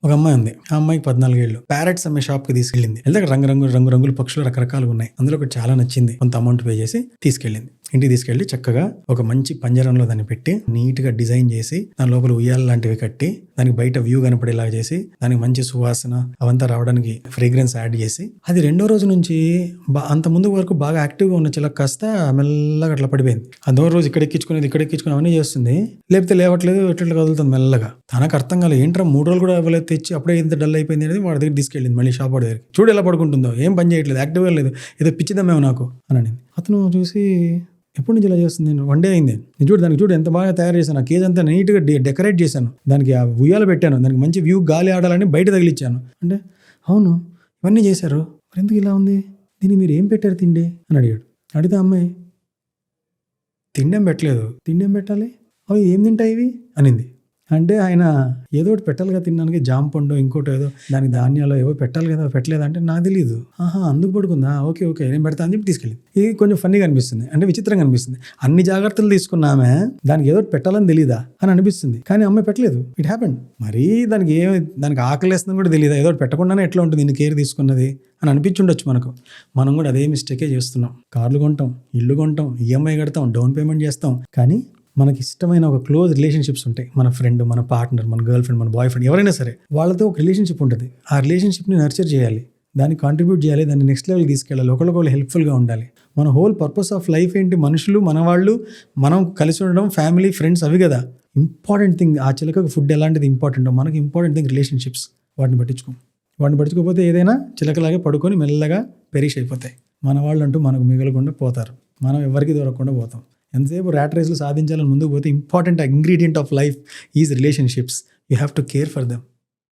ఒక అమ్మాయి ఉంది. ఆ అమ్మాయికి 14 ఏళ్ళు. ప్యారెట్స్ అమ్మే షాప్ కి తీసుకెళ్ళింది. వెళ్తే రంగురంగుల పక్షులు రకరకాలుగా ఉన్నాయి. అందులో ఒకటి చాలా నచ్చింది. కొంత అమౌంట్ పే చేసి తీసుకెళ్ళింది. ఇంటికి తీసుకెళ్లి చక్కగా ఒక మంచి పంజరంలో దాన్ని పెట్టి నీట్ గా డిజైన్ చేసి దాని లోపల ఉయ్యాల లాంటివి కట్టి దానికి బయట వ్యూ కనపడేలాగా చేసి దానికి మంచి సువాసన అవంతా రావడానికి ఫ్రేగ్రెన్స్ యాడ్ చేసి అది రెండో రోజు నుంచి అంత ముందు వరకు బాగా యాక్టివ్ గా ఉన్న చిలక కాస్త మెల్లగా అట్లా పడిపోయింది. అదో రోజు ఇక్కడ ఎక్కించుకుని అవన్నీ చేస్తుంది. లేకపోతే లేవట్లేదు, ఎట్లా కదులుతుంది మెల్లగా. తనకు అర్థం కాలేదు, ఏంట్రా 3 రోజులు కూడా అవ్వలేదు, తెచ్చి అప్పుడే ఇంత డల్ అయిపోయింది అనేది వాడి దగ్గర తీసుకెళ్ళింది. మళ్ళీ షాప్ వాడి దగ్గరికి. చూడు ఎలా పడుకుంటుందో, ఏం పని చేయట్లేదు, యాక్టివ్గా లేదు, ఏదో పిచ్చిదమ్మేమో నాకు అని అనింది. అతను చూసి ఎప్పటి నుంచి ఇలా చేస్తుంది, నేను 1 డే అయింది, నేను చూడు ఎంత బాగా తయారు చేశాను, ఆ కేజ్ అంతా నీట్గా డెకరేట్ చేశాను, దానికి ఆ ఉయ్యాలు పెట్టాను, దానికి మంచి వ్యూ గాలి ఆడాలని బయట తగిలిచ్చాను అంటే, అవును ఇవన్నీ చేశారు, మరి ఎందుకు ఇలా ఉంది, దీన్ని మీరు ఏం పెట్టారు తిండి అని అడిగాడు. అడిగితే అమ్మాయి తిండేం పెట్టలేదు, తిండేం పెట్టాలి, అవి ఏం తింటాయి ఇవి అనింది. అంటే ఆయన ఏదో ఒకటి పెట్టాలి కదా తినడానికి, జామ పండు ఇంకోటి ఏదో దానికి ధాన్యాలు ఏవో పెట్టాలి కదా, పెట్టలేదంటే నాకు తెలియదు. అందుకు పడుకుందా, ఓకే నేను పెడతా అని చెప్పి తీసుకెళ్ళి. ఇది కొంచెం ఫన్నీగా అనిపిస్తుంది, అంటే విచిత్రంగా అనిపిస్తుంది. అన్ని జాగ్రత్తలు తీసుకున్నామే, దానికి ఏదో పెట్టాలని తెలీదా అని అనిపిస్తుంది, కానీ అమ్మాయి పెట్టలేదు. It happened. మరీ దానికి ఆకలేస్తుందని కూడా తెలియదా, ఏదో పెట్టకుండానే ఎట్లా ఉంటుంది ఇన్ని కేర్ తీసుకున్నది అని అనిపించుండొచ్చు మనకు. మనం కూడా అదే మిస్టేకే చేస్తున్నాం. కార్లు కొంటాం, ఇల్లు కొంటాం, ఈఎంఐ కడతాం, డౌన్ పేమెంట్ చేస్తాం, కానీ మనకి ఇష్టమైన ఒక క్లోజ్ రిలేషన్షిప్స్ ఉంటాయి. మన ఫ్రెండ్, మన పార్ట్నర్, మన గర్ల్ ఫ్రెండ్, మన బాయ్ ఫ్రెండ్, ఎవరైనా సరే వాళ్ళతో ఒక రిలేషన్షిప్ ఉంటుంది. ఆ రిలేషన్షిప్ని నర్చర్ చేయాలి, దాన్ని కాంట్రిబ్యూట్ చేయాలి, దాన్ని నెక్స్ట్ లెవెల్ తీసుకెళ్ళాలి, ఒకరికొకరు హెల్ప్ఫుల్గా ఉండాలి. మన హోల్ పర్పస్ ఆఫ్ లైఫ్ ఏంటి, మనుషులు, మన వాళ్ళు, మనం కలిసి ఉండడం, ఫ్యామిలీ, ఫ్రెండ్స్, అవి కదా ఇంపార్టెంట్ థింగ్. ఆ చిలకకు ఫుడ్ ఎలాంటిది ఇంపార్టెంట్, మనకి ఇంపార్టెంట్ థింగ్ రిలేషన్షిప్స్. వాటిని పట్టించుకోకపోతే ఏదైనా చిలకలాగే పడుకొని మెల్లగా పెరిష్ అయిపోతాయి. మన వాళ్ళు అంటూ మనకు మిగలకుండా పోతారు, మనం ఎవరికి దొరకకుండా పోతాం. ఎంతసేపు ర్యాట్ రేస్లు సాధించాలని ముందుకు పోతే important ingredient of life is relationships. You have to care for them.